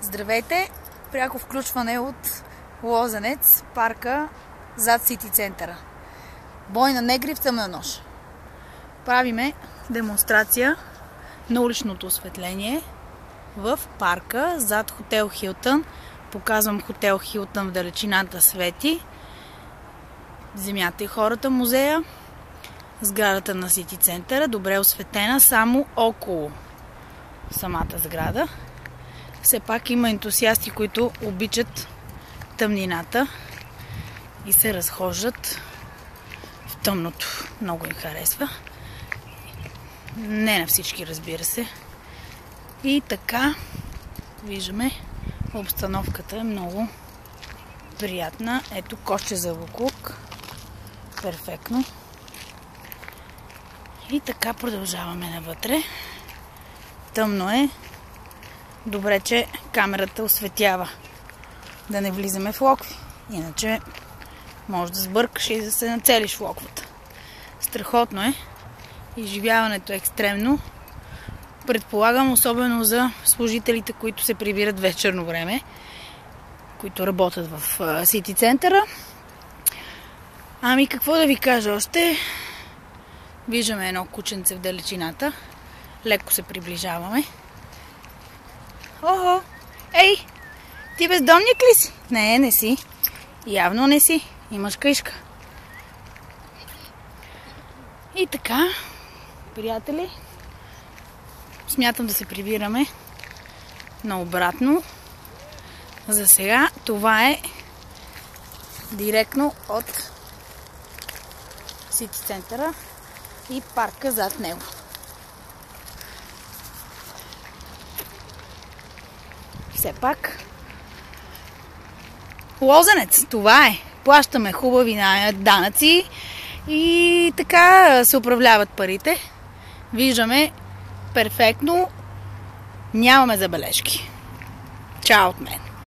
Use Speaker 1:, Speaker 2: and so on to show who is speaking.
Speaker 1: Здравейте! Пряко включване от Лозенец, парка зад Сити центъра. Бой на негри в тъмна нощ. Правиме демонстрация на уличното осветление в парка зад хотел Хилтън. Показвам хотел Хилтън в далечината свети. Земята и хората, музея. Сградата на Сити центъра, добре осветена само около самата сграда. Все пак има ентусиасти, които обичат тъмнината и се разхождат в тъмното. Много им харесва. Не на всички, разбира се. И така, виждаме, обстановката е много приятна. Ето кошче за буклук. Перфектно. И така продължаваме навътре. Тъмно е. Добре, че камерата осветява. Да не влизаме в локви. Иначе може да сбъркаш и да се нацелиш в локвата. Страхотно е. Изживяването е екстремно. Предполагам, особено за служителите, които се прибират вечерно време, които работят в Сити центъра. Ами какво да ви кажа още? Виждаме едно кученце в далечината. Леко се приближаваме. Охо! Ей! Ти бездомник ли си? Не, не си. Явно не си. Имаш къишка. И така, приятели, смятам да се прибираме наобратно. За сега това е директно от Сити центъра и парка зад него. Все пак Лозенец, това е. Плащаме хубави данъци и така се управляват парите. Виждаме перфектно. Нямаме забележки. Чао от мен!